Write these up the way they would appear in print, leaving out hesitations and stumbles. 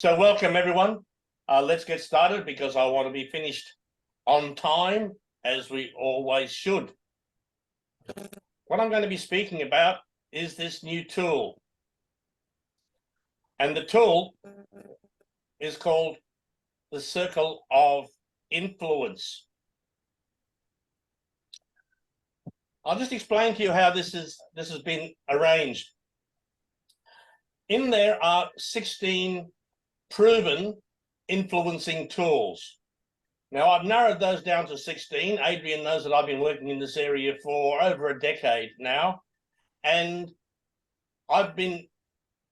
So welcome everyone. Let's get started because I want to be finished on time, as we always should. What I'm going to be speaking about is this new tool. And the tool is called the Circle of Influence. I'll just explain to you how this has been arranged. In there are 16 proven influencing tools. Now, I've narrowed those down to 16. Adrian knows that I've been working in this area for over a decade now, and I've been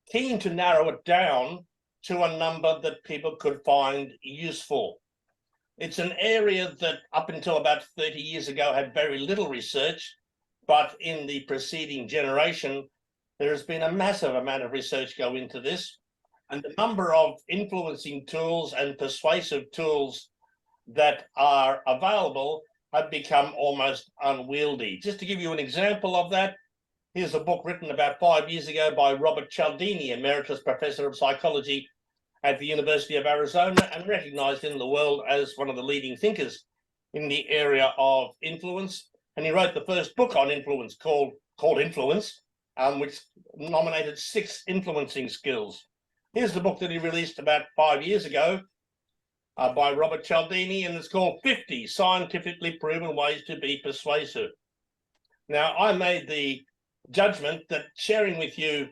keen to narrow it down to a number that people could find useful. It's an area that up until about 30 years ago had very little research, but in the preceding generation, there has been a massive amount of research go into this. And the number of influencing tools and persuasive tools that are available have become almost unwieldy. Just to give you an example of that, here's a book written about 5 years ago by Robert Cialdini, Emeritus Professor of Psychology at the University of Arizona and recognized in the world as one of the leading thinkers in the area of influence. And he wrote the first book on influence called Influence, which nominated 6 influencing skills. Here's the book that he released about 5 years ago by Robert Cialdini, and it's called 50 Scientifically Proven Ways to Be Persuasive. Now, I made the judgment that sharing with you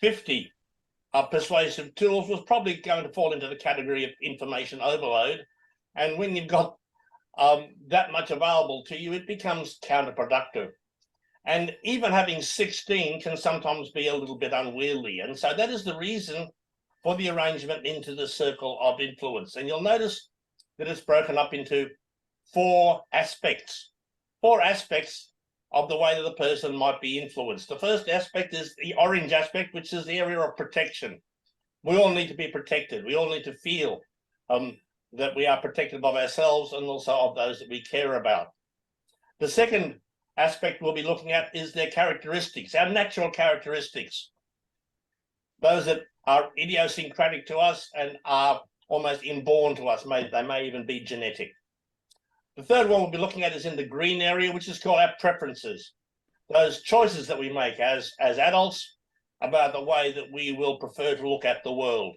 50 persuasive tools was probably going to fall into the category of information overload. And when you've got that much available to you, it becomes counterproductive. And even having 16 can sometimes be a little bit unwieldy. And so that is the reason for the arrangement into the circle of influence. And you'll notice that it's broken up into 4 aspects of the way that the person might be influenced. The first aspect is the orange aspect, which is the area of protection. We all need to be protected. We all need to feel that we are protected of ourselves and also of those that we care about. The second aspect we'll be looking at is their characteristics, our natural characteristics, those that are idiosyncratic to us and are almost inborn to us. They may even be genetic. The third one we'll be looking at is in the green area, which is called our preferences, those choices that we make as adults about the way that we will prefer to look at the world.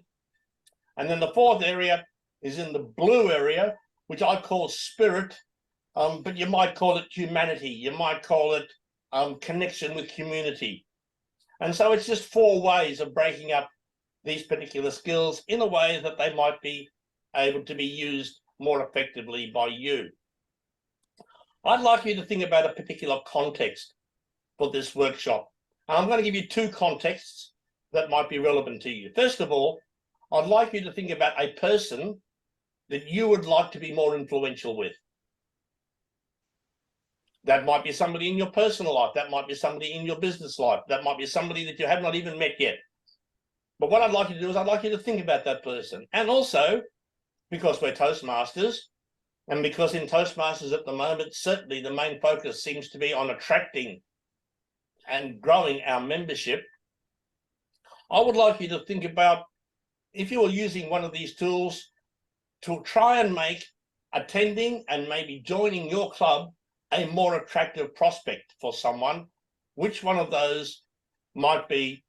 And then the fourth area is in the blue area, which I call spirit, but you might call it humanity, you might call it connection with community. And so it's just 4 ways of breaking up these particular skills in a way that they might be able to be used more effectively by you. I'd like you to think about a particular context for this workshop. And I'm going to give you 2 contexts that might be relevant to you. First of all, I'd like you to think about a person that you would like to be more influential with. That might be somebody in your personal life. That might be somebody in your business life. That might be somebody that you have not even met yet. But what I'd like you to do is I'd like you to think about that person. And also, because we're Toastmasters, and because in Toastmasters at the moment, certainly the main focus seems to be on attracting and growing our membership, I would like you to think about if you were using one of these tools to try and make attending and maybe joining your club a more attractive prospect for someone, which one of those might be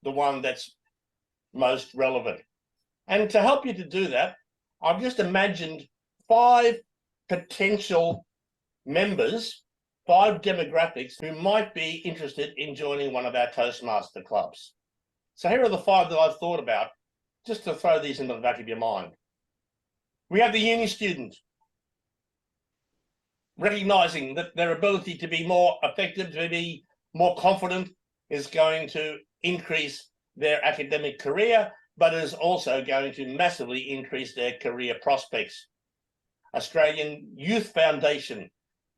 the one that's most relevant. And to help you to do that, I've just imagined 5 potential members, 5 demographics who might be interested in joining one of our Toastmaster clubs. So here are the 5 that I've thought about, just to throw these into the back of your mind. We have the uni student, recognizing that their ability to be more effective, to be more confident, is going to increase their academic career, but is also going to massively increase their career prospects. Australian Youth Foundation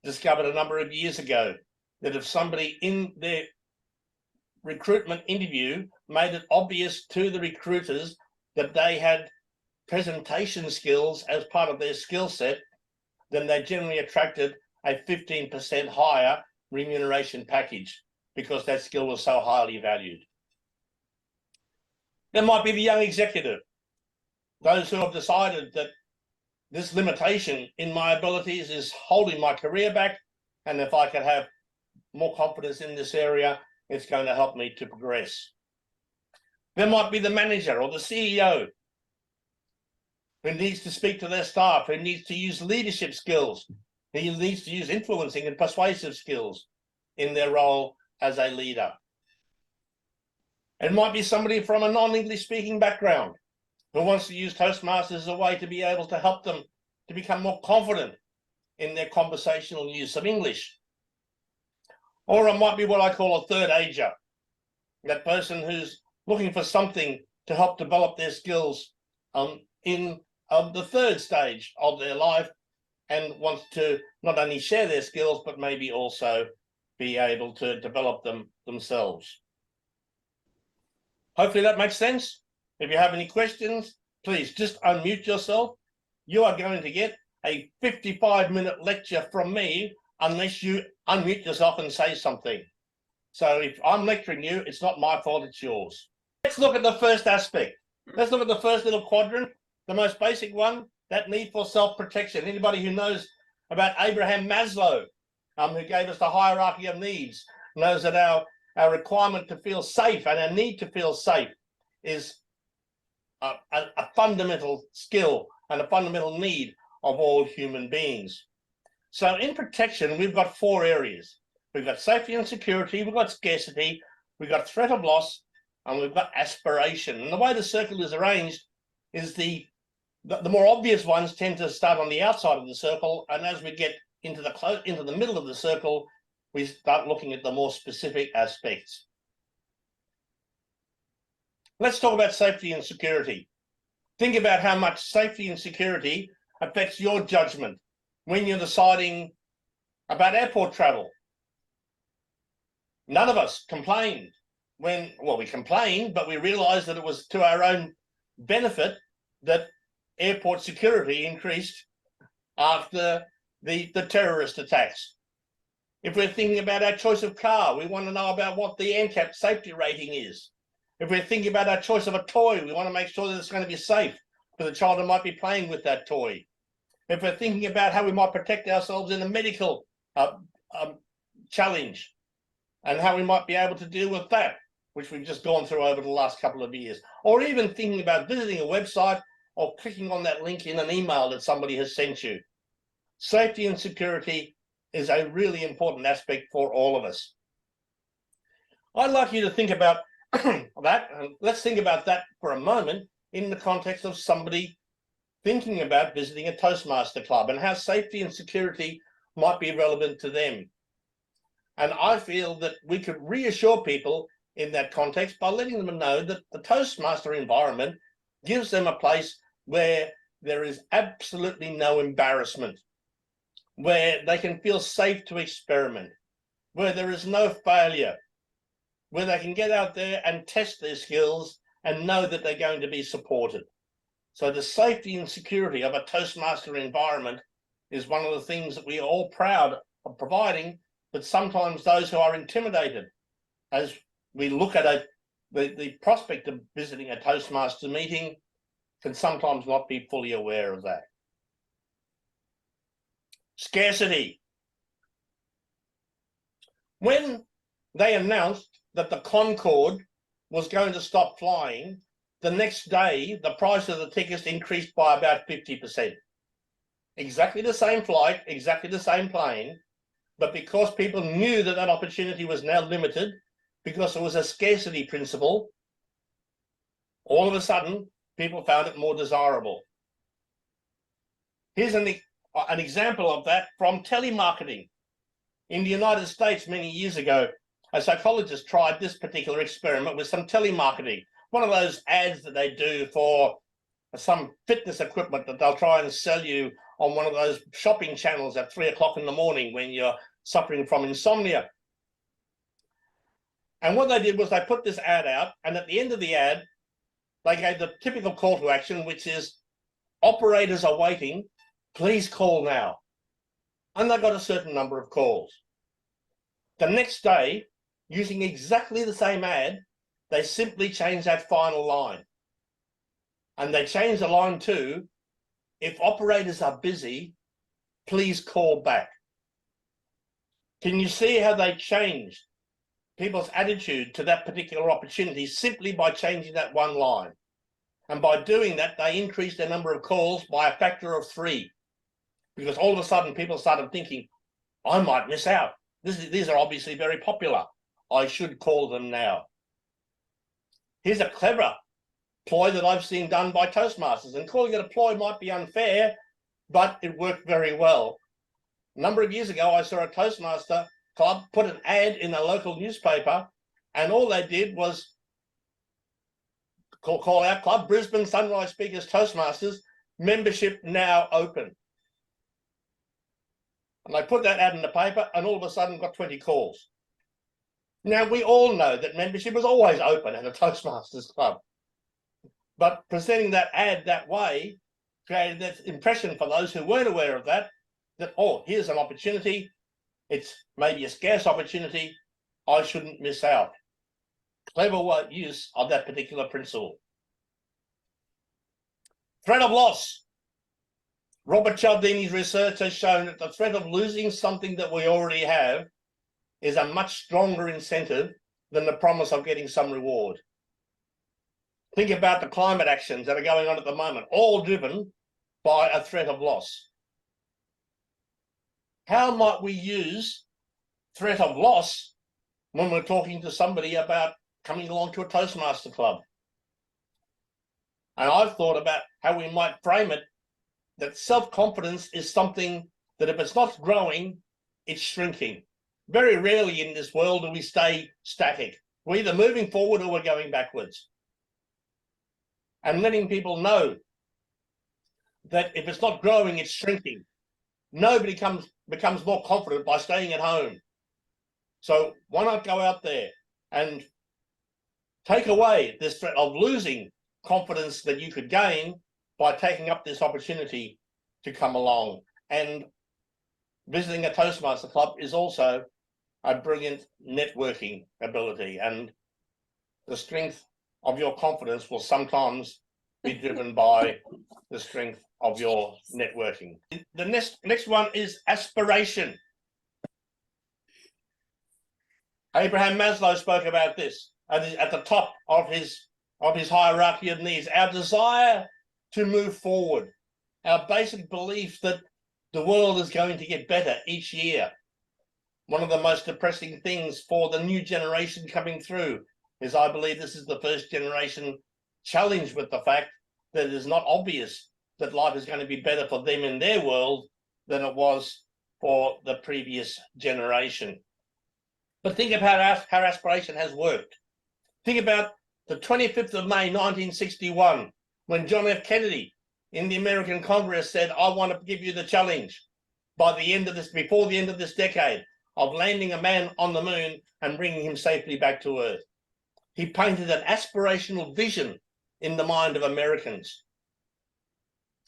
discovered a number of years ago that if somebody in their recruitment interview made it obvious to the recruiters that they had presentation skills as part of their skill set, then they generally attracted a 15% higher remuneration package because that skill was so highly valued. There might be the young executive, those who have decided that this limitation in my abilities is holding my career back, and if I can have more confidence in this area, it's going to help me to progress. There might be the manager or the CEO who needs to speak to their staff, who needs to use leadership skills, who needs to use influencing and persuasive skills in their role as a leader. It might be somebody from a non-English speaking background who wants to use Toastmasters as a way to be able to help them to become more confident in their conversational use of English. Or it might be what I call a third ager, that person who's looking for something to help develop their skills in the third stage of their life, and wants to not only share their skills, but maybe also be able to develop them themselves. Hopefully that makes sense. If you have any questions, please just unmute yourself. You are going to get a 55-minute lecture from me unless you unmute yourself and say something. So if I'm lecturing you, it's not my fault, it's yours. Let's look at the first aspect. Let's look at the first little quadrant, the most basic one, that need for self-protection. Anybody who knows about Abraham Maslow, who gave us the hierarchy of needs, knows that our requirement to feel safe and our need to feel safe is a fundamental skill and a fundamental need of all human beings. So in protection, we've got 4 areas. We've got safety and security, we've got scarcity, we've got threat of loss, and we've got aspiration. And the way the circle is arranged is the more obvious ones tend to start on the outside of the circle, and as we get into the middle of the circle, we start looking at the more specific aspects. Let's talk about safety and security. Think about how much safety and security affects your judgment when you're deciding about airport travel. None of us complained when, well, we complained, but we realized that it was to our own benefit that airport security increased after the terrorist attacks. If we're thinking about our choice of car, we want to know about what the NCAP safety rating is. If we're thinking about our choice of a toy, we want to make sure that it's going to be safe for the child who might be playing with that toy. If we're thinking about how we might protect ourselves in a medical challenge and how we might be able to deal with that, which we've just gone through over the last couple of years, or even thinking about visiting a website or clicking on that link in an email that somebody has sent you. Safety and security is a really important aspect for all of us. I'd like you to think about that, and let's think about that for a moment in the context of somebody thinking about visiting a Toastmaster club and how safety and security might be relevant to them. And I feel that we could reassure people in that context by letting them know that the Toastmaster environment gives them a place where there is absolutely no embarrassment, where they can feel safe to experiment, where there is no failure, where they can get out there and test their skills and know that they're going to be supported. So the safety and security of a Toastmaster environment is one of the things that we are all proud of providing, but sometimes those who are intimidated as we look at the prospect of visiting a Toastmaster meeting can sometimes not be fully aware of that. Scarcity. When they announced that the Concorde was going to stop flying, the next day, the price of the tickets increased by about 50%. Exactly the same flight, exactly the same plane, but because people knew that that opportunity was now limited, because there was a scarcity principle, all of a sudden, people found it more desirable. Here's an example of that from telemarketing. In the United States many years ago, a psychologist tried this particular experiment with some telemarketing, one of those ads that they do for some fitness equipment that they'll try and sell you on one of those shopping channels at 3 o'clock in the morning when you're suffering from insomnia. And what they did was they put this ad out, and at the end of the ad, they gave the typical call to action, which is, operators are waiting, please call now. And they got a certain number of calls. The next day, using exactly the same ad, they simply changed that final line. And they changed the line to, if operators are busy, please call back. Can you see how they changed people's attitude to that particular opportunity simply by changing that one line? And by doing that, they increased their number of calls by a factor of 3. Because all of a sudden, people started thinking, I might miss out. These are obviously very popular. I should call them now. Here's a clever ploy that I've seen done by Toastmasters. And calling it a ploy might be unfair, but it worked very well. A number of years ago, I saw a Toastmaster club put an ad in a local newspaper, and all they did was call out club, Brisbane Sunrise Speakers Toastmasters, membership now open. And they put that ad in the paper, and all of a sudden got 20 calls. Now, we all know that membership is always open at a Toastmasters club. But presenting that ad that way created that impression for those who weren't aware of that, oh, here's an opportunity. It's maybe a scarce opportunity. I shouldn't miss out. Clever use of that particular principle. Threat of loss. Robert Cialdini's research has shown that the threat of losing something that we already have is a much stronger incentive than the promise of getting some reward. Think about the climate actions that are going on at the moment, all driven by a threat of loss. How might we use threat of loss when we're talking to somebody about coming along to a Toastmaster club? And I've thought about how we might frame it, that self-confidence is something that if it's not growing, it's shrinking. Very rarely in this world do we stay static. We're either moving forward or we're going backwards. And letting people know that if it's not growing, it's shrinking. Nobody becomes more confident by staying at home. So why not go out there and take away this threat of losing confidence that you could gain by taking up this opportunity to come along. And visiting a Toastmaster club is also a brilliant networking ability, and the strength of your confidence will sometimes be driven by the strength of your networking. The next one is aspiration. Abraham Maslow spoke about this at the top of his hierarchy of needs. Our desire to move forward, our basic belief that the world is going to get better each year. One of the most depressing things for the new generation coming through is I believe this is the first generation challenged with the fact that it is not obvious that life is going to be better for them in their world than it was for the previous generation. But think about how aspiration has worked. Think about the 25th of May, 1961, when John F. Kennedy in the American Congress said, I want to give you the challenge before the end of this decade, of landing a man on the moon and bringing him safely back to Earth. He painted an aspirational vision in the mind of Americans.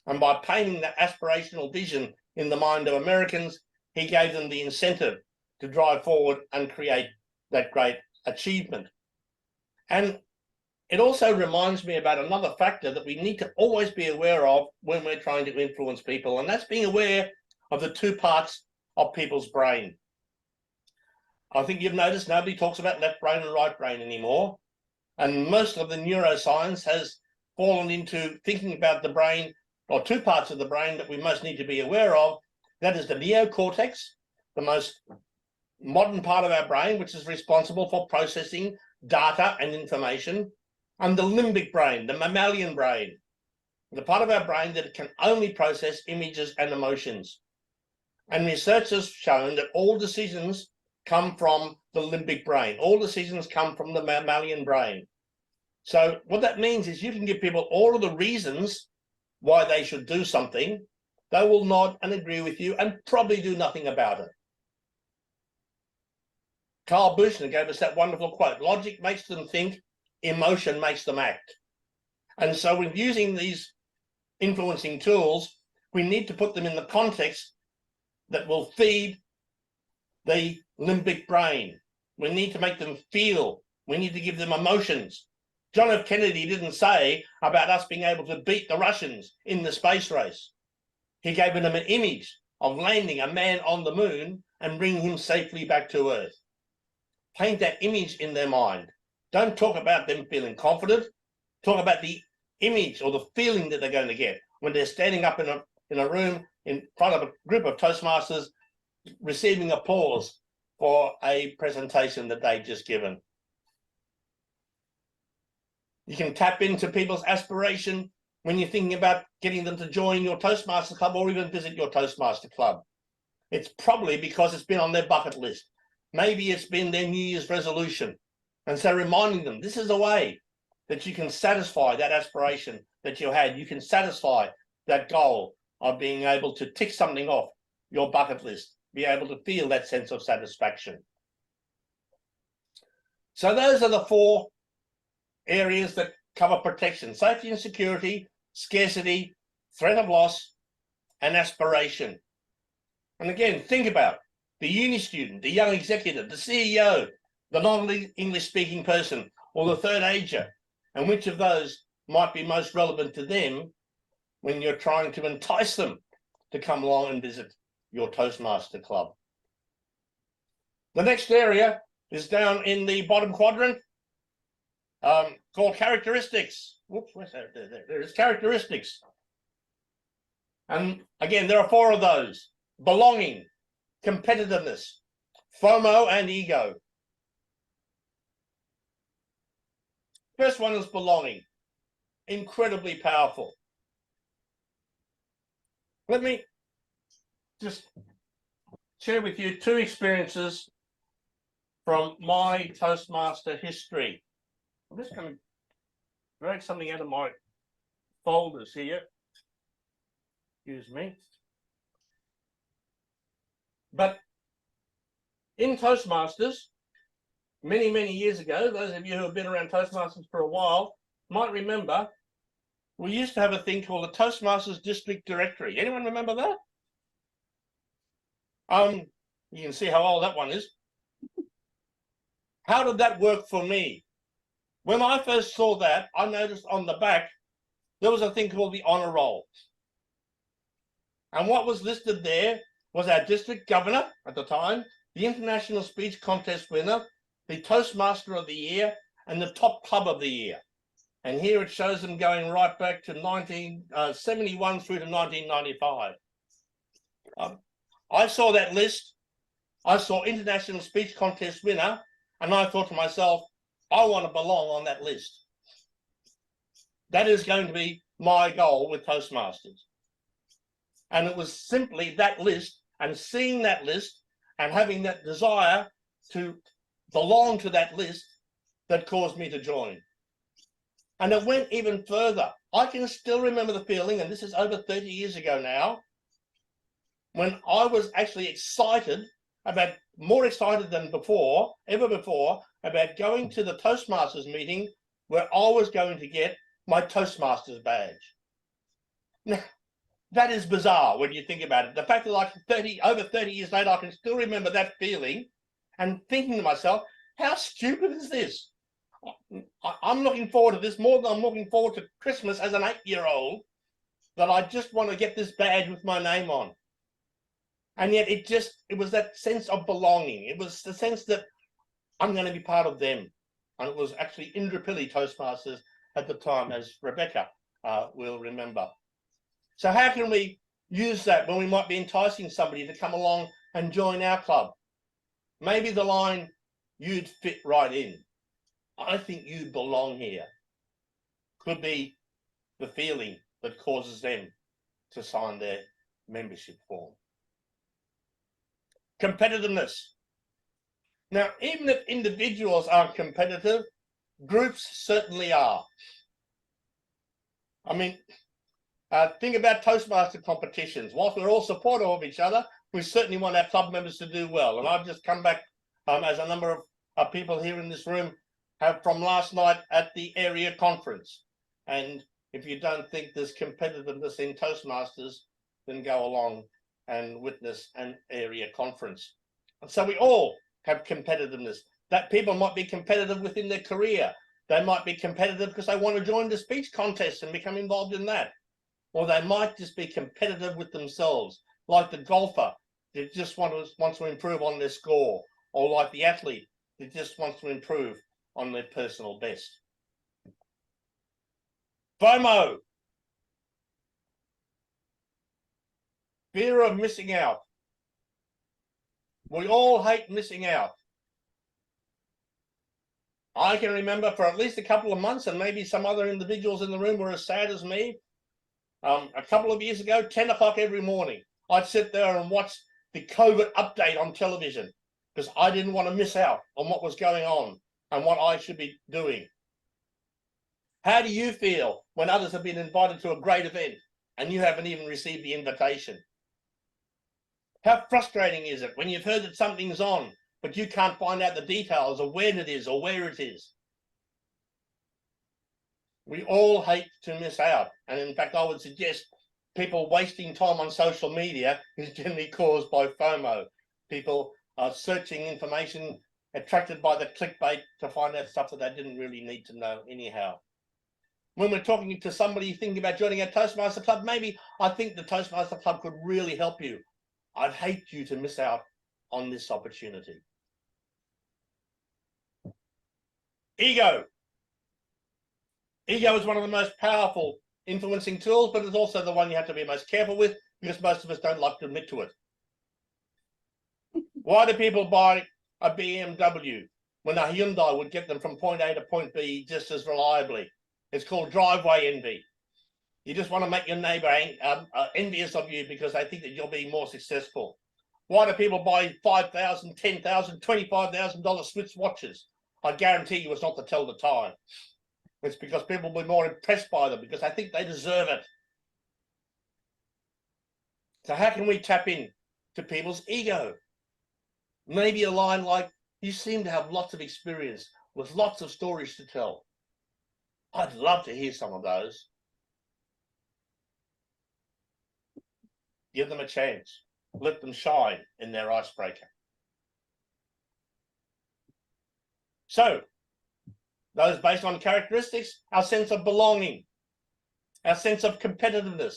And by painting that aspirational vision in the mind of Americans, he gave them the incentive to drive forward and create that great achievement. And it also reminds me about another factor that we need to always be aware of when we're trying to influence people, and that's being aware of the two parts of people's brain. I think you've noticed nobody talks about left brain and right brain anymore, and most of the neuroscience has fallen into thinking about the brain, or two parts of the brain that we most need to be aware of. That is the neocortex, the most modern part of our brain, which is responsible for processing data and information, and the limbic brain, the mammalian brain, the part of our brain that can only process images and emotions. And research has shown that all decisions come from the limbic brain. All decisions come from the mammalian brain. So what that means is you can give people all of the reasons why they should do something. They will nod and agree with you and probably do nothing about it. Carl Buchner gave us that wonderful quote, logic makes them think, emotion makes them act. And so with using these influencing tools, we need to put them in the context that will feed the limbic brain. We need to make them feel. We need to give them emotions. John F. Kennedy didn't say about us being able to beat the Russians in the space race. He gave them an image of landing a man on the moon and bringing him safely back to Earth. Paint that image in their mind. Don't talk about them feeling confident. Talk about the image or the feeling that they're going to get when they're standing up in a room in front of a group of Toastmasters receiving applause for a presentation that they've just given. You can tap into people's aspiration when you're thinking about getting them to join your Toastmaster club or even visit your Toastmaster club. It's probably because it's been on their bucket list. Maybe it's been their New Year's resolution. And so reminding them, this is a way that you can satisfy that aspiration that you had. You can satisfy that goal of being able to tick something off your bucket list, be able to feel that sense of satisfaction. So those are the 4 areas that cover protection: safety and security, scarcity, threat of loss, and aspiration. And again, think about the uni student, the young executive, the CEO, the non-English speaking person, or the third ager, and which of those might be most relevant to them when you're trying to entice them to come along and visit your Toastmaster club. The next area is down in the bottom quadrant, called characteristics. Whoops, where's that? There is characteristics. And again, there are 4 of those: belonging, competitiveness, FOMO, and ego. First one is belonging. Incredibly powerful. Let me just share with you 2 experiences from my Toastmaster history. I'm just going to drag something out of my folders here. Excuse me. But in Toastmasters, many, many years ago, those of you who have been around Toastmasters for a while might remember, we used to have a thing called the Toastmasters District Directory. Anyone remember that? You can see how old that one is. How did that work for me? When I first saw that, I noticed on the back, there was a thing called the honor roll. And what was listed there was our district governor at the time, the international speech contest winner, the Toastmaster of the Year, and the top club of the year. And here it shows them going right back to 1971 through to 1995. I saw that list. I saw international speech contest winner, and I thought to myself, I want to belong on that list. That is going to be my goal with Toastmasters. And it was simply that list and seeing that list and having that desire to belong to that list that caused me to join. And it went even further. I can still remember the feeling, and this is over 30 years ago now, when I was actually excited about, more excited than before, ever before, about going to the Toastmasters meeting where I was going to get my Toastmasters badge. Now, that is bizarre when you think about it. The fact that like over 30 years later, I can still remember that feeling and thinking to myself, how stupid is this? I'm looking forward to this more than I'm looking forward to Christmas as an 8-year-old, that I just want to get this badge with my name on. And yet it was that sense of belonging. It was the sense that I'm going to be part of them. And it was actually Indrapilli Toastmasters at the time, as Rebecca will remember. So how can we use that when we might be enticing somebody to come along and join our club? Maybe the line, you'd fit right in. I think you belong here. Could be the feeling that causes them to sign their membership form. Competitiveness. Now, even if individuals aren't competitive, groups certainly are. I mean, think about Toastmaster competitions. Whilst we're all supportive of each other, we certainly want our club members to do well. And I've just come back, as a number of people here in this room have from last night at the area conference. And if you don't think there's competitiveness in Toastmasters, then go along and witness an area conference. And so we all have competitiveness. That people might be competitive within their career. They might be competitive because they want to join the speech contest and become involved in that. Or they might just be competitive with themselves, like the golfer that just wants to improve on their score, or like the athlete that just wants to improve on their personal best. FOMO, fear of missing out. We all hate missing out. I can remember for at least a couple of months, and maybe some other individuals in the room were as sad as me. A couple of years ago, 10 o'clock every morning, I'd sit there and watch the COVID update on television because I didn't want to miss out on what was going on and what I should be doing. How do you feel when others have been invited to a great event and you haven't even received the invitation? How frustrating is it when you've heard that something's on, but you can't find out the details of when it is or where it is? We all hate to miss out. And in fact, I would suggest people wasting time on social media is generally caused by FOMO. People are searching information, attracted by the clickbait to find out stuff that they didn't really need to know anyhow. When we're talking to somebody thinking about joining a Toastmaster Club, maybe I think the Toastmaster Club could really help you. I'd hate you to miss out on this opportunity. Ego. Ego is one of the most powerful influencing tools, but it's also the one you have to be most careful with because most of us don't like to admit to it. Why do people buy a BMW when a Hyundai would get them from point A to point B just as reliably? It's called driveway envy. You just want to make your neighbor envious of you because they think that you'll be more successful. Why do people buy $5,000, $10,000, $25,000 Swiss watches? I guarantee you it's not to tell the time. It's because people will be more impressed by them because I think they deserve it. So how can we tap in to people's ego? Maybe a line like, you seem to have lots of experience with lots of stories to tell. I'd love to hear some of those. Give them a chance. Let them shine in their icebreaker. So, those based on characteristics, our sense of belonging, our sense of competitiveness,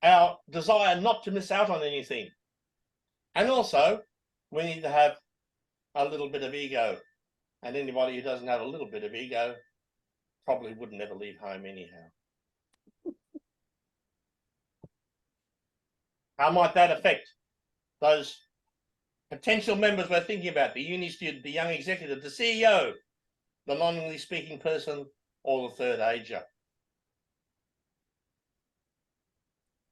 our desire not to miss out on anything. And also, we need to have a little bit of ego. And anybody who doesn't have a little bit of ego probably wouldn't ever leave home anyhow. How might that affect those potential members we're thinking about, the uni student, the young executive, the CEO, the non-English speaking person, or the third ager?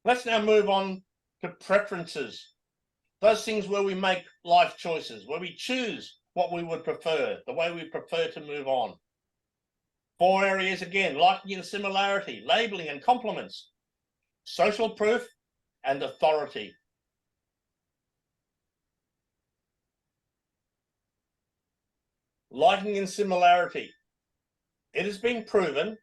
Let's now move on to preferences. Those things where we make life choices, where we choose what we would prefer, the way we prefer to move on. 4 areas again: liking and similarity, labeling and compliments, social proof, and authority. Liking and similarity. It has been proven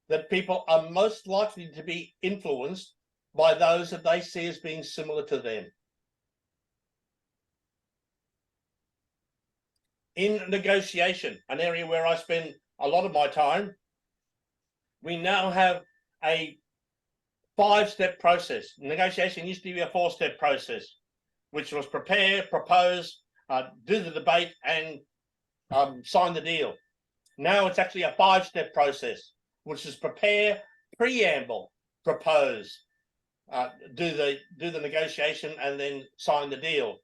that people are most likely to be influenced by those that they see as being similar to them. In negotiation, an area where I spend a lot of my time, we now have a 5-step process. Negotiation used to be a 4-step process, which was prepare, propose, do the debate, and sign the deal. Now it's actually a 5-step process, which is prepare, preamble, propose, do the negotiation, and then sign the deal.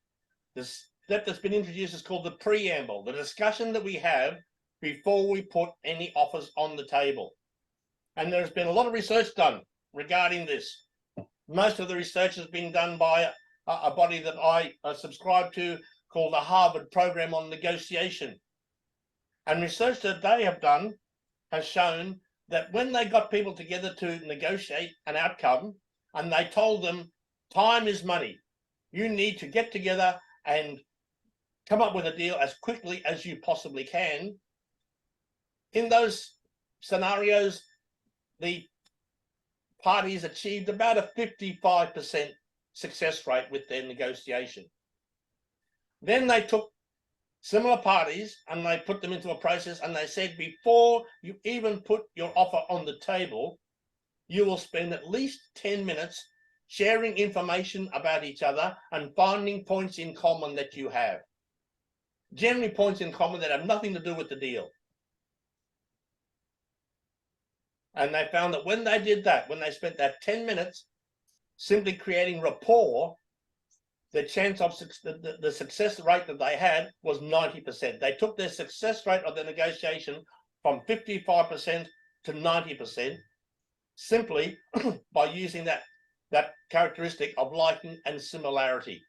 The step that's been introduced is called the preamble, the discussion that we have before we put any offers on the table. And there's been a lot of research done regarding this. Most of the research has been done by a body that I subscribe to called the Harvard Program on Negotiation. And research that they have done has shown that when they got people together to negotiate an outcome and they told them time is money, you need to get together and come up with a deal as quickly as you possibly can. In those scenarios, the parties achieved about a 55% success rate with their negotiation. Then they took similar parties, and they put them into a process, and they said before you even put your offer on the table, you will spend at least 10 minutes sharing information about each other and finding points in common that you have. Generally points in common that have nothing to do with the deal. And they found that when they did that, when they spent that 10 minutes simply creating rapport, the chance of the success rate that they had was 90%. They took their success rate of the negotiation from 55% to 90% simply by using that characteristic of liking and similarity.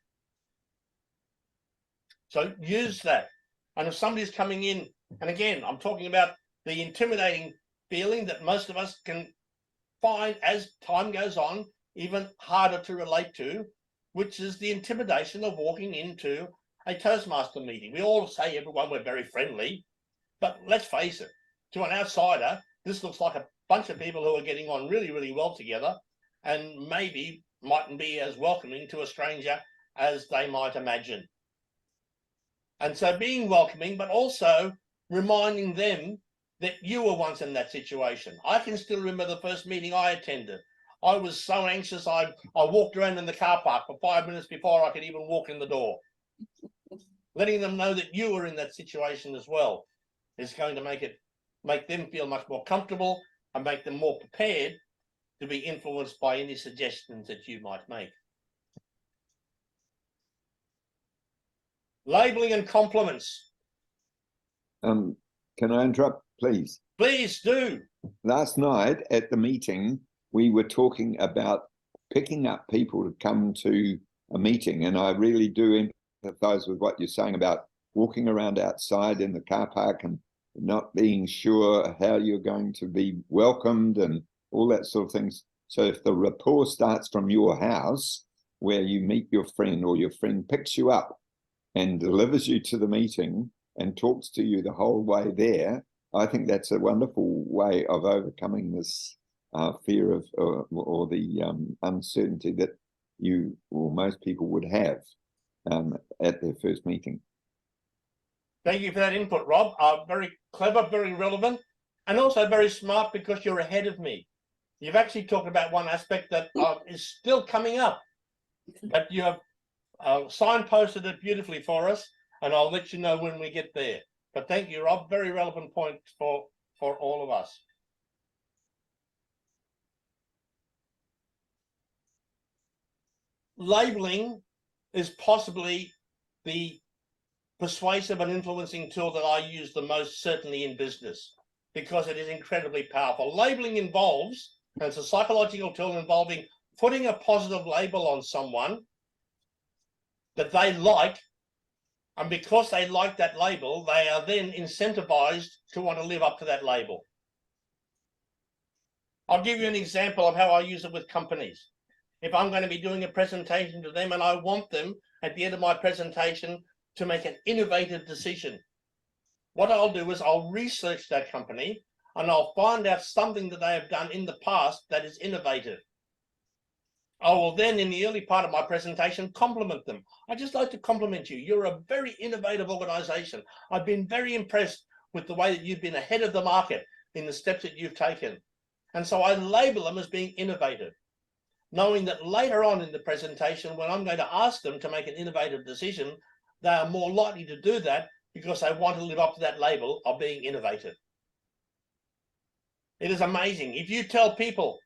So use that. And if somebody's coming in, and again, I'm talking about the intimidating feeling that most of us can find as time goes on even harder to relate to, which is the intimidation of walking into a Toastmaster meeting. We all say, everyone, we're very friendly, but let's face it, to an outsider, this looks like a bunch of people who are getting on really, really well together, and maybe mightn't be as welcoming to a stranger as they might imagine. And so being welcoming, but also reminding them that you were once in that situation. I can still remember the first meeting I attended. I was so anxious, I walked around in the car park for 5 minutes before I could even walk in the door. Letting them know that you were in that situation as well is going to make them feel much more comfortable and make them more prepared to be influenced by any suggestions that you might make. Labeling and compliments. Can I interrupt, please? Please do. Last night at the meeting, we were talking about picking up people to come to a meeting, and I really do empathize with what you're saying about walking around outside in the car park and not being sure how you're going to be welcomed and all that sort of things. So if the rapport starts from your house, where you meet your friend, or your friend picks you up and delivers you to the meeting and talks to you the whole way there, I think that's a wonderful way of overcoming this fear of or the uncertainty that you or most people would have at their first meeting. Thank you for that input, Rob. Very clever, very relevant, and also very smart, because you're ahead of me. You've actually talked about one aspect that is still coming up, but you have signposted it beautifully for us, and I'll let you know when we get there. But thank you, Rob. Very relevant point for all of us. Labeling is possibly the persuasive and influencing tool that I use the most, certainly in business, because it is incredibly powerful. Labeling involves, and it's a psychological tool involving putting a positive label on someone that they like, and because they like that label, they are then incentivized to want to live up to that label. I'll give you an example of how I use it with companies. If I'm going to be doing a presentation to them and I want them at the end of my presentation to make an innovative decision, what I'll do is I'll research that company and I'll find out something that they have done in the past that is innovative. I will then, in the early part of my presentation, compliment them. I just like to compliment you. You're a very innovative organization. I've been very impressed with the way that you've been ahead of the market in the steps that you've taken. And so I label them as being innovative, knowing that later on in the presentation, when I'm going to ask them to make an innovative decision, they are more likely to do that because they want to live up to that label of being innovative. It is amazing. If you tell people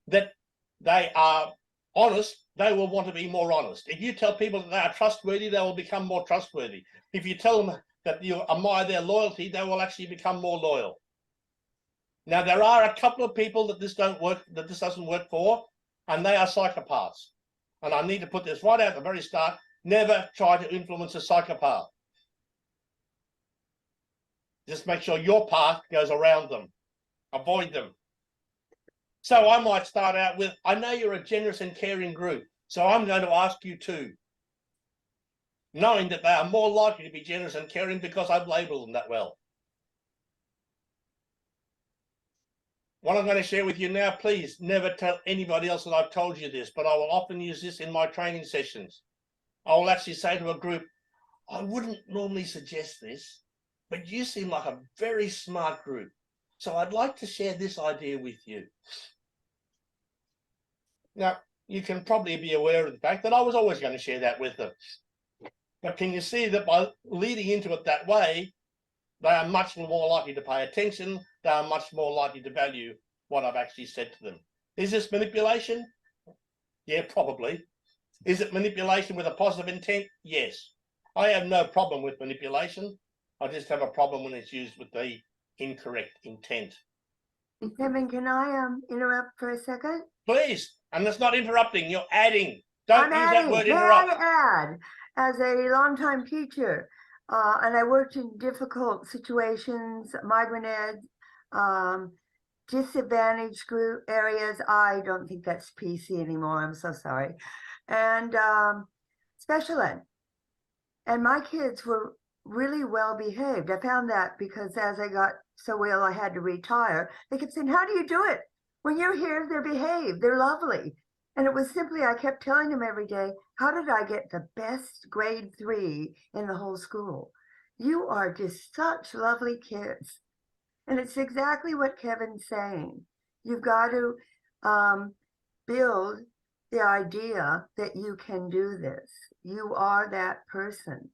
that they are honest, they will want to be more honest. If you tell people that they are trustworthy, they will become more trustworthy. If you tell them that you admire their loyalty, they will actually become more loyal. Now, there are a couple of people that this doesn't work for, and they are psychopaths. And I need to put this right out at the very start. Never try to influence a psychopath. Just make sure your path goes around them. Avoid them. So I might start out with, I know you're a generous and caring group, so I'm going to ask you too. Knowing that they are more likely to be generous and caring because I've labeled them that well. What I'm going to share with you now, please never tell anybody else that I've told you this, but I will often use this in my training sessions. I will actually say to a group, I wouldn't normally suggest this, but you seem like a very smart group. So I'd like to share this idea with you. Now, you can probably be aware of the fact that I was always going to share that with them. But can you see that by leading into it that way, they are much more likely to pay attention, they are much more likely to value what I've actually said to them. Is this manipulation? Yeah, probably. Is it manipulation with a positive intent? Yes. I have no problem with manipulation. I just have a problem when it's used with the incorrect intent. Kevin, can I interrupt for a second? Please, and it's not interrupting, you're adding. Don't I'm use adding, that word may interrupt. I add, as a longtime teacher, and I worked in difficult situations, migrant ed, disadvantaged group areas. I don't think that's PC anymore. I'm so sorry. And special ed. And my kids were really well behaved. I found that because as I got so ill, I had to retire. They kept saying, how do you do it? When you're here, they're behaved, they're lovely. And it was simply, I kept telling them every day, how did I get the best grade 3 in the whole school? You are just such lovely kids. And it's exactly what Kevin's saying. You've got to build the idea that you can do this. You are that person.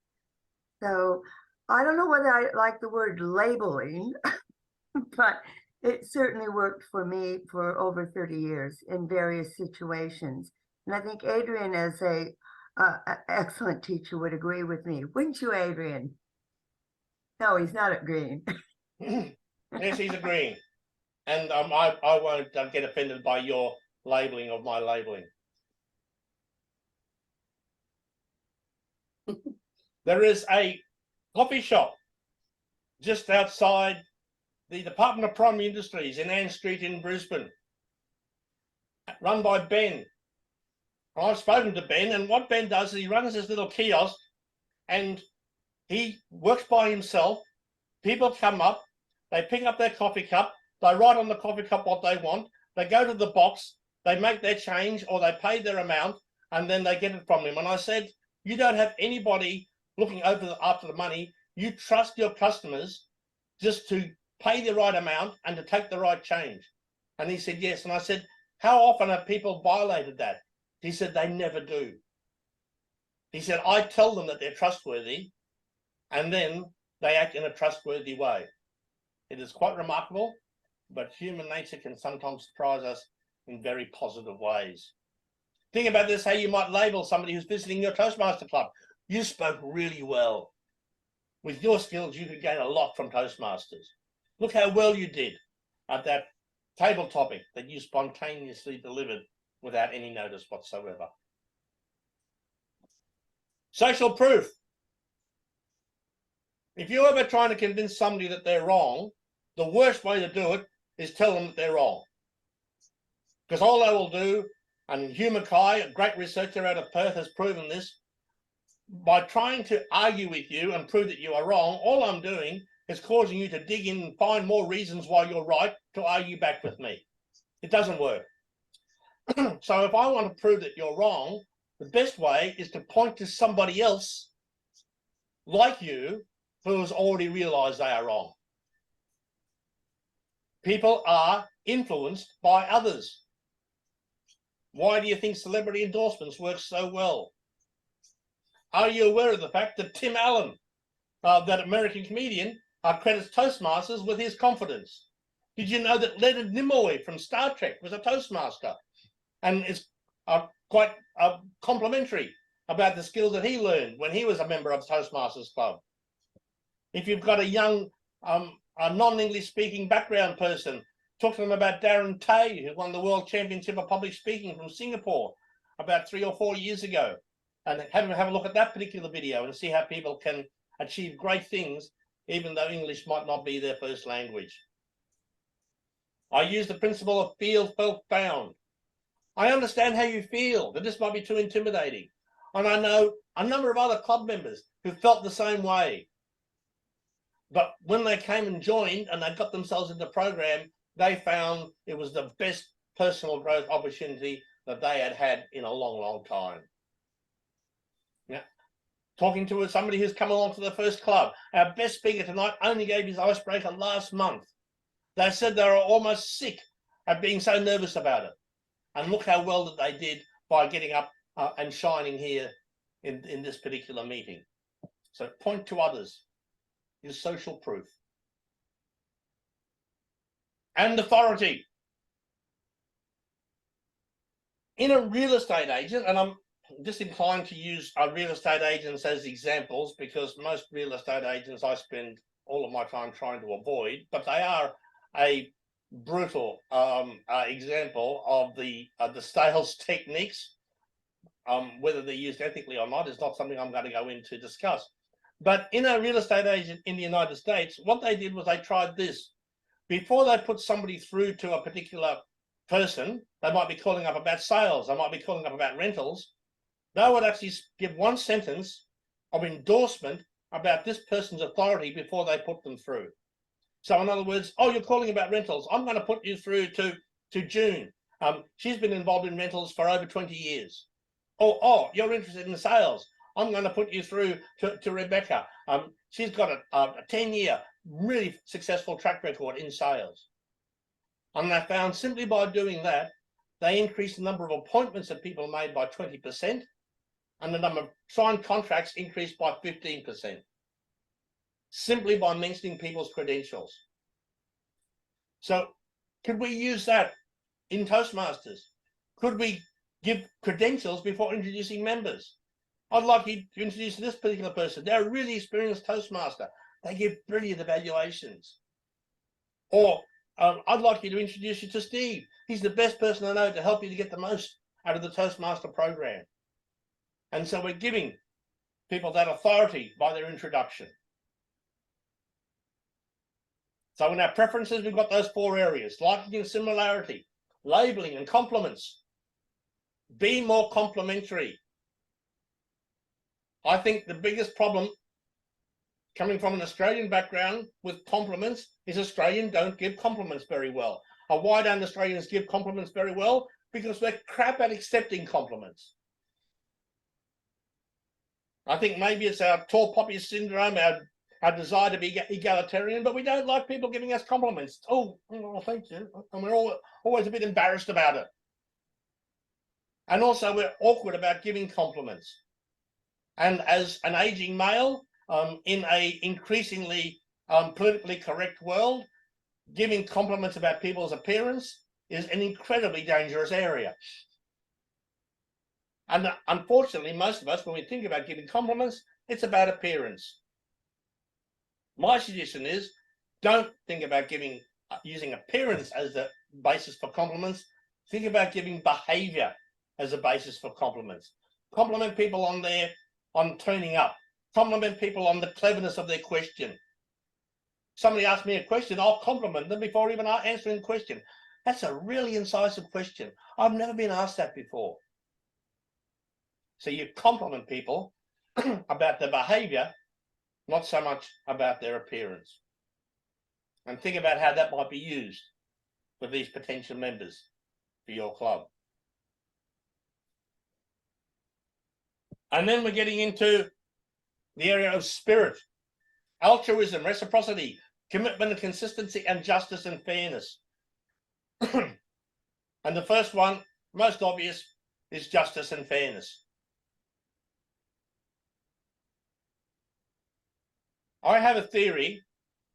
So I don't know whether I like the word labeling, but it certainly worked for me for over 30 years in various situations. And I think Adrian, as a excellent teacher, would agree with me. Wouldn't you, Adrian? No, he's not agreeing. Yes, he's agreeing. And I won't get offended by your labeling of my labeling. There is a coffee shop just outside the Department of Primary Industries in Ann Street in Brisbane, run by Ben. I've spoken to Ben, and what Ben does is he runs this little kiosk and he works by himself. People come up, they pick up their coffee cup, they write on the coffee cup what they want, they go to the box, they make their change or they pay their amount, and then they get it from him. And I said, you don't have anybody looking after the money. You trust your customers just to pay the right amount and to take the right change. And he said, yes. And I said, how often have people violated that? He said, they never do. He said, I tell them that they're trustworthy and then they act in a trustworthy way. It is quite remarkable, but human nature can sometimes surprise us in very positive ways. Think about this, how you might label somebody who's visiting your Toastmaster club. You spoke really well. With your skills, you could gain a lot from Toastmasters. Look how well you did at that table topic that you spontaneously delivered without any notice whatsoever. Social proof. If you're ever trying to convince somebody that they're wrong, the worst way to do it is tell them that they're wrong. Because all they will do, and Hugh Mackay, a great researcher out of Perth, has proven this, by trying to argue with you and prove that you are wrong, all I'm doing is causing you to dig in and find more reasons why you're right to argue back with me. It doesn't work. So if I want to prove that you're wrong, the best way is to point to somebody else like you who has already realized they are wrong. People are influenced by others. Why do you think celebrity endorsements work so well? Are you aware of the fact that Tim Allen, that American comedian, credits Toastmasters with his confidence? Did you know that Leonard Nimoy from Star Trek was a Toastmaster and is quite complimentary about the skills that he learned when he was a member of Toastmasters Club? If you've got a young, a non-English speaking background person, talk to them about Darren Tay, who won the World Championship of Public Speaking from Singapore about 3 or 4 years ago. And have a look at that particular video and see how people can achieve great things, even though English might not be their first language. I use the principle of feel, felt, found. I understand how you feel, that this might be too intimidating. And I know a number of other club members who felt the same way. But when they came and joined and they got themselves into the program, they found it was the best personal growth opportunity that they had had in a long, long time. Now, talking to somebody who's come along to the first club. Our best speaker tonight only gave his icebreaker last month. They said they were almost sick of being so nervous about it. And look how well that they did by getting up and shining here in this particular meeting. So point to others is social proof. And authority. In a real estate agent, and I'm just inclined to use real estate agents as examples because most real estate agents I spend all of my time trying to avoid, but they are a brutal example of the sales techniques. Whether they're used ethically or not is not something I'm going to go into discuss. But in a real estate agent in the United States, what they did was they tried this. Before they put somebody through to a particular person, they might be calling up about sales, they might be calling up about rentals. They would actually give one sentence of endorsement about this person's authority before they put them through. So in other words, oh, you're calling about rentals. I'm going to put you through to June. She's been involved in rentals for over 20 years. Oh, you're interested in sales. I'm going to put you through to Rebecca. She's got a 10-year really successful track record in sales. And they found simply by doing that, they increased the number of appointments that people made by 20%, and the number of signed contracts increased by 15%, simply by mentioning people's credentials. So could we use that in Toastmasters? Could we give credentials before introducing members? I'd like you to introduce this particular person. They're a really experienced Toastmaster. They give brilliant evaluations. Or I'd like you to introduce you to Steve. He's the best person I know to help you to get the most out of the Toastmaster program. And so we're giving people that authority by their introduction. So in our preferences, we've got those 4 areas: liking and similarity, labeling and compliments. Be more complimentary. I think the biggest problem coming from an Australian background with compliments is Australians don't give compliments very well. Why don't Australians give compliments very well? Because we're crap at accepting compliments. I think maybe it's our tall poppy syndrome, our desire to be egalitarian, but we don't like people giving us compliments. Oh, thank you. And we're always a bit embarrassed about it. And also we're awkward about giving compliments. And as an aging male, in a increasingly politically correct world, giving compliments about people's appearance is an incredibly dangerous area. And unfortunately, most of us, when we think about giving compliments, it's about appearance. My suggestion is, don't think about using appearance as the basis for compliments. Think about giving behavior as a basis for compliments. Compliment people on turning up. Compliment people on the cleverness of their question. Somebody asks me a question, I'll compliment them before even answering the question. That's a really incisive question. I've never been asked that before. So you compliment people about their behavior, not so much about their appearance. And think about how that might be used with these potential members for your club. And then we're getting into the area of spirit, altruism, reciprocity, commitment and consistency, and justice and fairness. And the first one, most obvious, is justice and fairness. I have a theory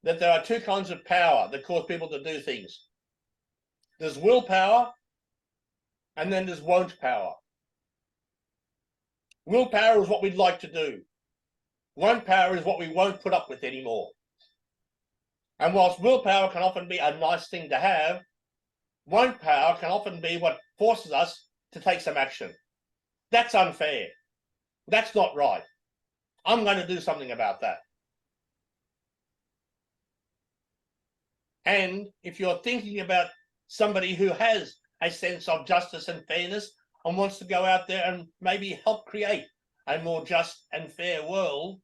that there are 2 kinds of power that cause people to do things. There's willpower, and then there's won't power. Willpower is what we'd like to do. Won't power is what we won't put up with anymore. And whilst willpower can often be a nice thing to have, won't power can often be what forces us to take some action. That's unfair. That's not right. I'm going to do something about that. And if you're thinking about somebody who has a sense of justice and fairness and wants to go out there and maybe help create a more just and fair world,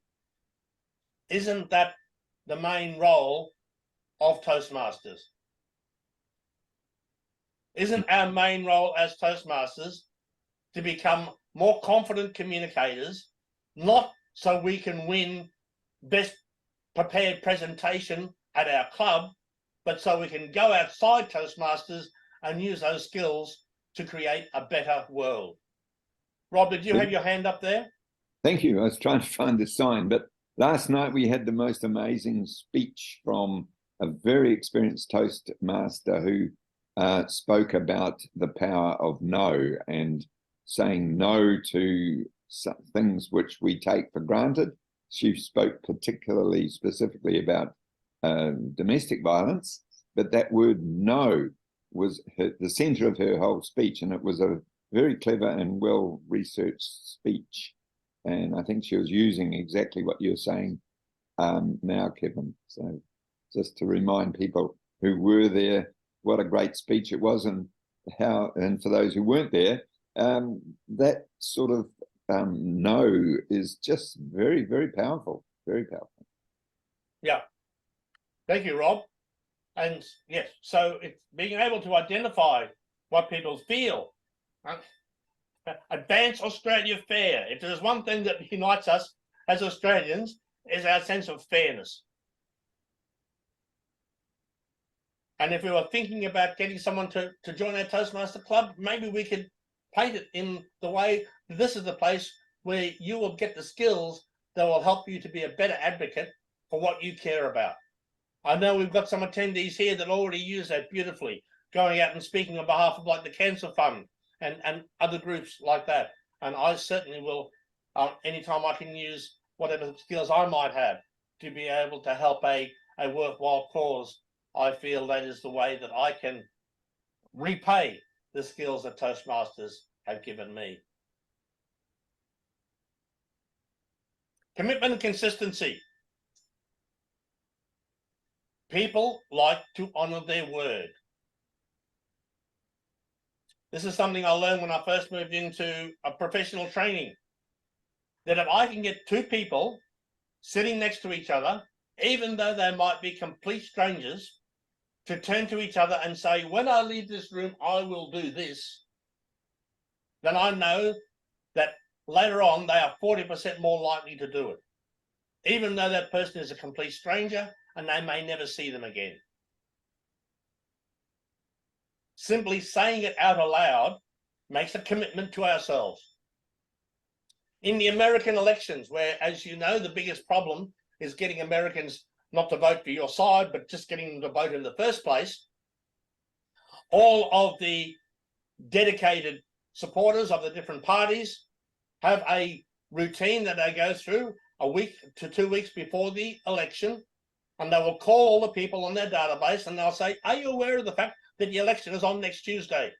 isn't that the main role of Toastmasters? Isn't our main role as Toastmasters to become more confident communicators, not so we can win best prepared presentation at our club, but so we can go outside Toastmasters and use those skills to create a better world. Rob, did you have your hand up there? Thank you. I was trying to find the sign, but last night we had the most amazing speech from a very experienced Toastmaster who spoke about the power of no and saying no to things which we take for granted. She spoke particularly specifically about domestic violence, but that word no was the center of her whole speech, and it was a very clever and well-researched speech. And I think she was using exactly what you're saying now, Kevin. So just to remind people who were there what a great speech it was, and how, and for those who weren't there, that sort of no is just very, very powerful, very powerful. Yeah. Thank you, Rob. And yes, so it's being able to identify what people feel. Advance Australia fair. If there's one thing that unites us as Australians, is our sense of fairness. And if we were thinking about getting someone to join our Toastmaster club, maybe we could paint it in the way that this is the place where you will get the skills that will help you to be a better advocate for what you care about. I know we've got some attendees here that already use that beautifully, going out and speaking on behalf of like the Cancer Fund and other groups like that. And I certainly will, anytime I can use whatever skills I might have to be able to help a worthwhile cause, I feel that is the way that I can repay the skills that Toastmasters have given me. Commitment and consistency. People like to honor their word. This is something I learned when I first moved into a professional training, that if I can get two people sitting next to each other, even though they might be complete strangers, to turn to each other and say, when I leave this room, I will do this, then I know that later on they are 40% more likely to do it, even though that person is a complete stranger and they may never see them again. Simply saying it out aloud makes a commitment to ourselves. In the American elections, where, as you know, the biggest problem is getting Americans not to vote for your side, but just getting them to vote in the first place, all of the dedicated supporters of the different parties have a routine that they go through a week to 2 weeks before the election, and they will call all the people on their database and they'll say, are you aware of the fact that the election is on next Tuesday?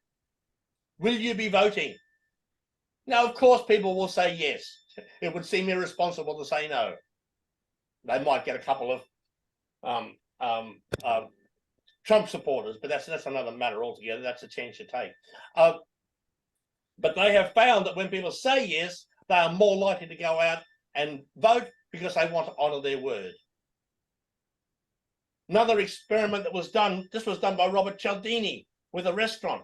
Will you be voting? Now, of course, people will say yes. It would seem irresponsible to say no. They might get a couple of Trump supporters, but that's another matter altogether. That's a chance you take. But they have found that when people say yes, they are more likely to go out and vote because they want to honor their word. Another experiment that was done, this was done by Robert Cialdini with a restaurant.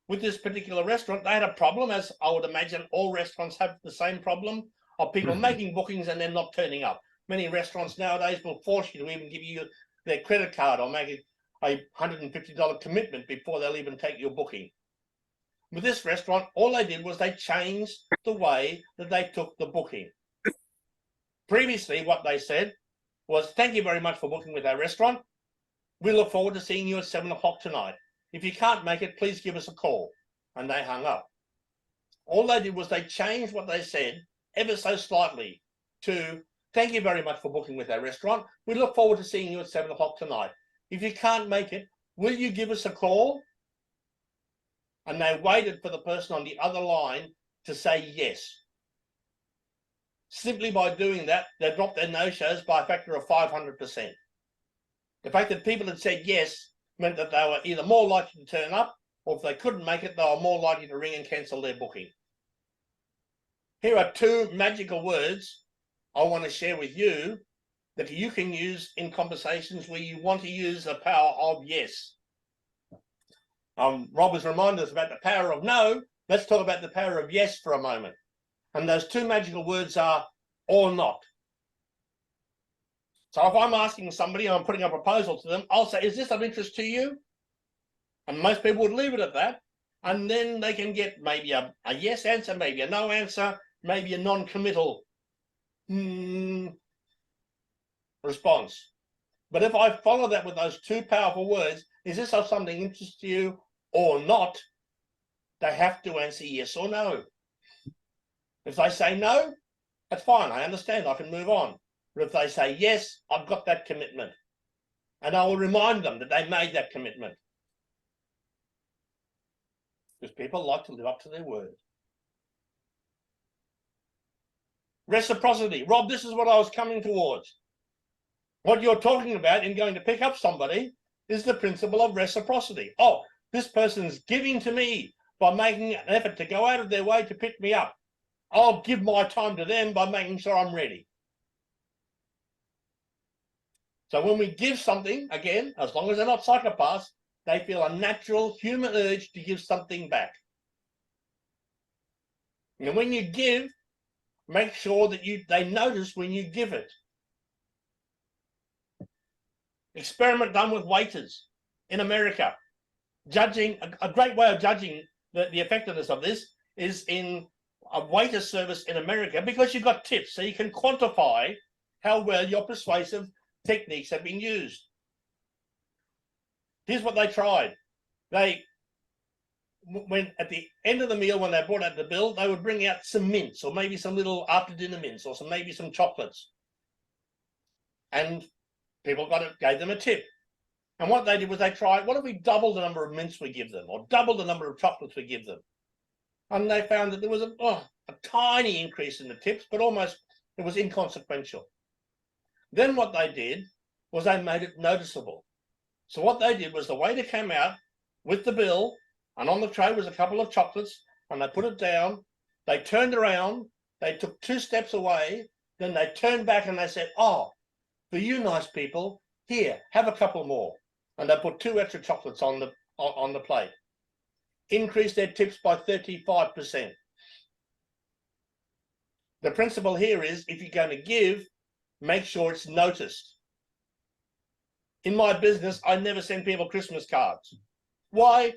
With this particular restaurant, they had a problem, as I would imagine all restaurants have the same problem, of people making bookings and then not turning up. Many restaurants nowadays will force you to even give you their credit card or make a $150 commitment before they'll even take your booking. With this restaurant, all they did was they changed the way that they took the booking. Previously, what they said was, thank you very much for booking with our restaurant. We look forward to seeing you at 7 o'clock tonight. If you can't make it, please give us a call. And they hung up. All they did was they changed what they said ever so slightly to, thank you very much for booking with our restaurant. We look forward to seeing you at 7 o'clock tonight. If you can't make it, will you give us a call? And they waited for the person on the other line to say yes. Simply by doing that, they dropped their no-shows by a factor of 500%. The fact that people had said yes meant that they were either more likely to turn up, or if they couldn't make it, they were more likely to ring and cancel their booking. Here are two magical words I want to share with you that you can use in conversations where you want to use the power of yes. Rob has reminded us about the power of no. Let's talk about the power of yes for a moment. And those two magical words are or not. So if I'm asking somebody and I'm putting a proposal to them, I'll say, is this of interest to you? And most people would leave it at that. And then they can get maybe a yes answer, maybe a no answer, maybe a non-committal response. But if I follow that with those two powerful words, is this of something interest to you or not? They have to answer yes or no. If they say no, that's fine. I understand. I can move on. But if they say yes, I've got that commitment. And I will remind them that they made that commitment. Because people like to live up to their word. Reciprocity. Rob, this is what I was coming towards. What you're talking about in going to pick up somebody is the principle of reciprocity. Oh, this person's giving to me by making an effort to go out of their way to pick me up. I'll give my time to them by making sure I'm ready. So when we give something, again, as long as they're not psychopaths, they feel a natural human urge to give something back. And when you give, make sure that they notice when you give it. Experiment done with waiters in America. Judging, a great way of judging the effectiveness of this is in a waiter service in America, because you've got tips, so you can quantify how well your persuasive techniques have been used. Here's what they tried. When at the end of the meal, when they brought out the bill, they would bring out some mints, or maybe some little after dinner mints, or maybe some chocolates. And people gave them a tip. And what they did was they tried, what if we double the number of mints we give them, or double the number of chocolates we give them? And they found that there was a tiny increase in the tips, but almost it was inconsequential. Then what they did was they made it noticeable. So what they did was the waiter came out with the bill, and on the tray was a couple of chocolates, and they put it down. They turned around, they took 2 steps away, then they turned back and they said, oh, for you nice people, here, have a couple more. And they put 2 extra chocolates on the plate. Increased their tips by 35%. The principle here is, if you're going to give, make sure it's noticed. In my business, I never send people Christmas cards. Why?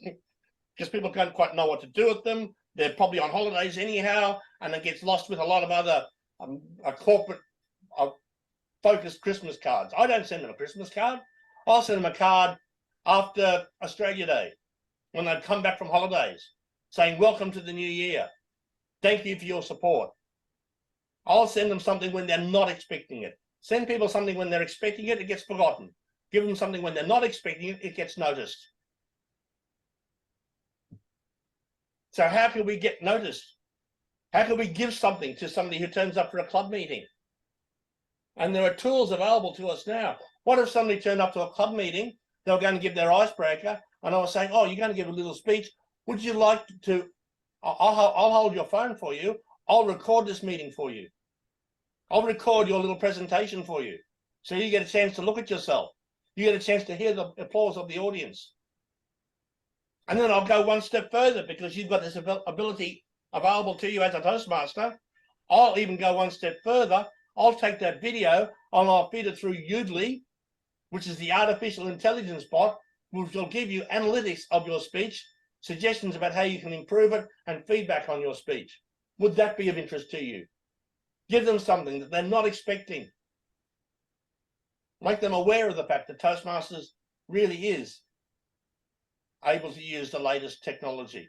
Because people don't quite know what to do with them. They're probably on holidays anyhow, and it gets lost with a lot of other corporate focused Christmas cards. I don't send them a Christmas card. I'll send them a card after Australia Day, when they've come back from holidays, saying, welcome to the new year. Thank you for your support. I'll send them something when they're not expecting it. Send people something when they're expecting it, it gets forgotten. Give them something when they're not expecting it, it gets noticed. So how can we get noticed? How can we give something to somebody who turns up for a club meeting? And there are tools available to us now. What if somebody turned up to a club meeting, they were going to give their icebreaker, and I was saying, oh, you're going to give a little speech. Would you like to, I'll hold your phone for you. I'll record this meeting for you. I'll record your little presentation for you. So you get a chance to look at yourself. You get a chance to hear the applause of the audience. And then I'll go one step further, because you've got this ability available to you as a Toastmaster. I'll even go one step further. I'll take that video and I'll feed it through Udly, which is the artificial intelligence bot, which will give you analytics of your speech, suggestions about how you can improve it, and feedback on your speech. Would that be of interest to you? Give them something that they're not expecting. Make them aware of the fact that Toastmasters really is able to use the latest technology.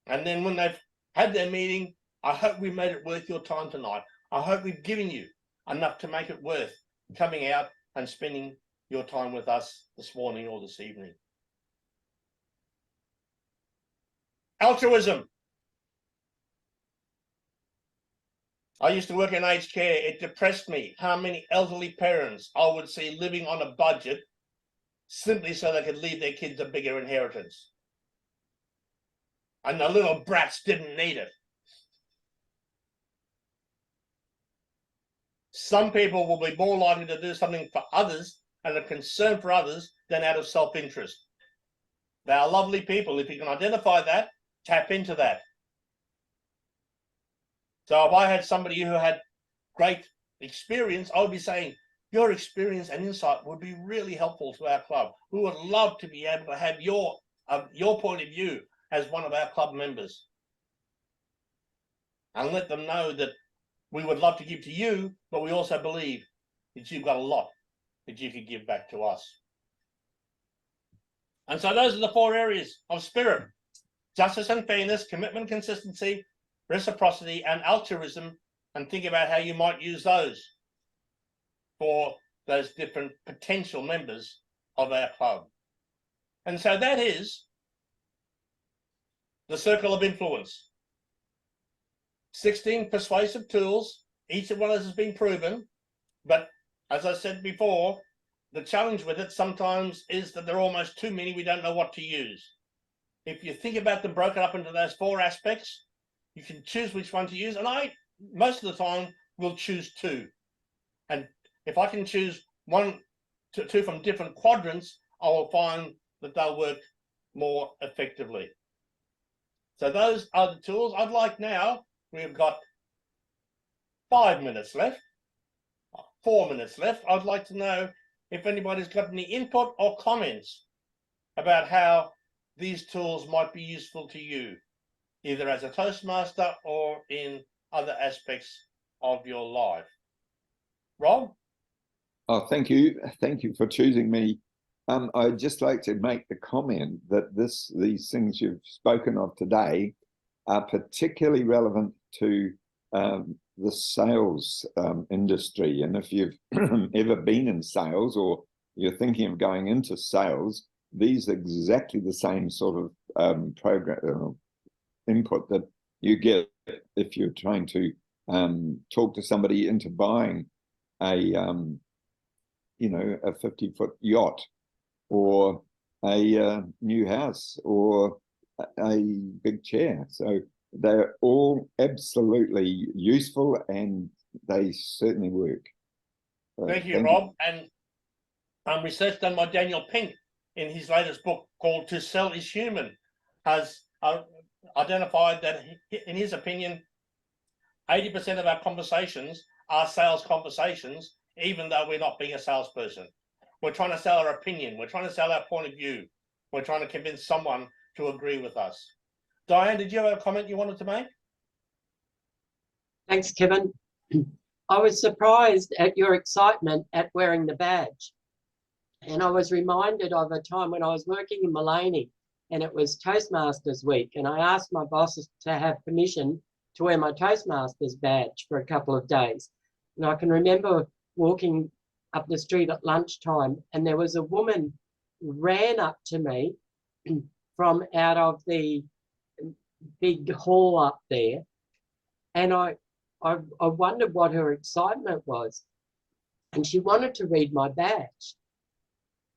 And then when they've had their meeting, I hope we made it worth your time tonight. I hope we've given you enough to make it worth coming out and spending your time with us this morning or this evening. Altruism. I used to work in aged care. It depressed me how many elderly parents I would see living on a budget simply so they could leave their kids a bigger inheritance. And the little brats didn't need it. Some people will be more likely to do something for others and a concern for others than out of self-interest. They are lovely people. If you can identify that, tap into that. So if I had somebody who had great experience, I would be saying, your experience and insight would be really helpful to our club. We would love to be able to have your point of view as one of our club members. And let them know that we would love to give to you, but we also believe that you've got a lot that you could give back to us. And so those are the 4 areas of spirit: justice and fairness, commitment, consistency, reciprocity, and altruism. And think about how you might use those for those different potential members of our club. And so that is the circle of influence. 16 persuasive tools. Each of one has been proven, but as I said before, the challenge with it sometimes is that there are almost too many. We don't know what to use. If you think about them broken up into those 4 aspects, you can choose which one to use. And I, most of the time, will choose 2. And if I can choose 1 to 2 from different quadrants, I will find that they'll work more effectively. So those are the tools. I'd like now, we've got 5 minutes left, 4 minutes left. I'd like to know if anybody's got any input or comments about how these tools might be useful to you, either as a Toastmaster or in other aspects of your life. Rob? Oh, thank you. Thank you for choosing me. I'd just like to make the comment that these things you've spoken of today are particularly relevant to the sales industry. And if you've ever been in sales or you're thinking of going into sales, these are exactly the same sort of program input that you get if you're trying to talk to somebody into buying a 50-foot yacht or a new house or a big chair. So they're all absolutely useful and they certainly work. Thank you, Rob. And research done by Daniel Pink in his latest book called To Sell is Human has identified that, in his opinion, 80% of our conversations are sales conversations, even though we're not being a salesperson. We're trying to sell our opinion. We're trying to sell our point of view. We're trying to convince someone to agree with us. Diane, did you have a comment you wanted to make? Thanks, Kevin. I was surprised at your excitement at wearing the badge. And I was reminded of a time when I was working in Mullaney and it was Toastmasters week. And I asked my bosses to have permission to wear my Toastmasters badge for a couple of days. And I can remember walking up the street at lunchtime and there was a woman ran up to me from out of the big hall up there. And I wondered what her excitement was. And she wanted to read my badge.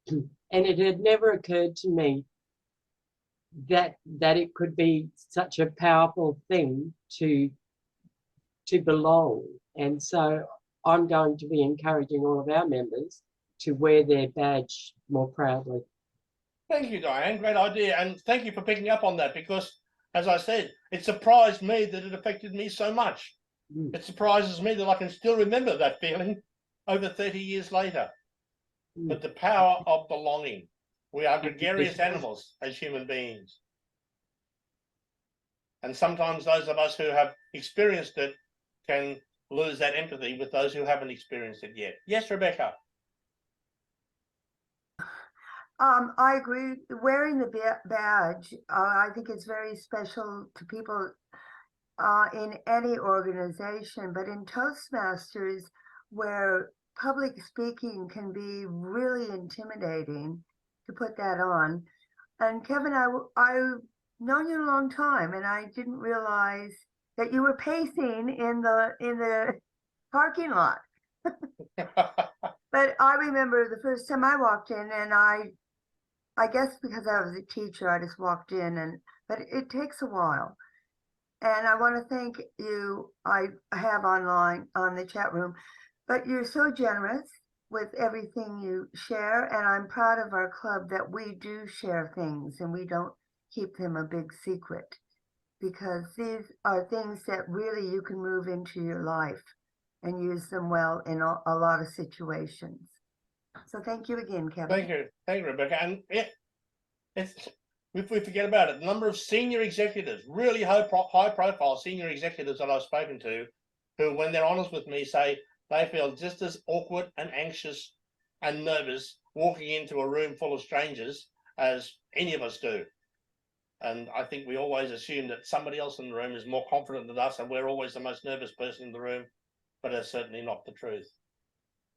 And it had never occurred to me that it could be such a powerful thing to belong. And so I'm going to be encouraging all of our members to wear their badge more proudly. Thank you, Diane. Great idea. And thank you for picking up on that because, as I said, it surprised me that it affected me so much. It surprises me that I can still remember that feeling over 30 years later. But the power of belonging. We are gregarious animals as human beings. And sometimes those of us who have experienced it can lose that empathy with those who haven't experienced it yet. Yes, Rebecca? I agree. Wearing the badge, I think it's very special to people in any organization, but in Toastmasters, where public speaking can be really intimidating, to put that on. And Kevin, I've known you a long time, and I didn't realize that you were pacing in the parking lot. But I remember the first time I walked in, and I guess because I was a teacher, I just walked in, but it takes a while. And I want to thank you. I have online on the chat room, but you're so generous with everything you share. And I'm proud of our club that we do share things and we don't keep them a big secret. because these are things that really you can move into your life and use them well in a lot of situations. So thank you again, Kevin. Thank you, Rebecca. And yeah, it's if we forget about it, the number of senior executives, really high profile senior executives that I've spoken to, who, when they're honest with me, say they feel just as awkward and anxious and nervous walking into a room full of strangers as any of us do. And I think we always assume that somebody else in the room is more confident than us, and we're always the most nervous person in the room, but that's certainly not the truth.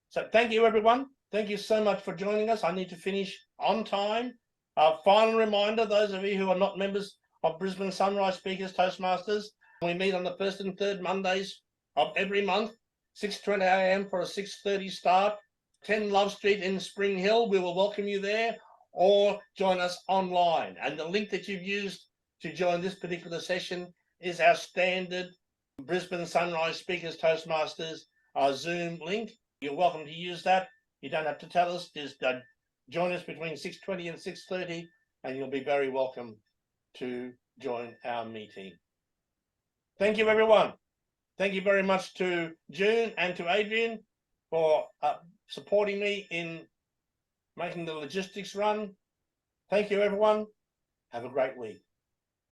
So thank you, everyone. Thank you so much for joining us. I need to finish on time. Final reminder, those of you who are not members of Brisbane Sunrise Speakers Toastmasters, we meet on the first and third Mondays of every month, 6:20 a.m. for a 6:30 start, 10 Love Street in Spring Hill. We will welcome you there, or join us online. And the link that you've used to join this particular session is our standard Brisbane Sunrise Speakers Toastmasters Zoom link. You're welcome to use that. You don't have to tell us, just join us between 6:20 and 6:30, and you'll be very welcome to join our meeting. Thank you, everyone. Thank you very much to June and to Adrian for supporting me in making the logistics run. Thank you, everyone. Have a great week.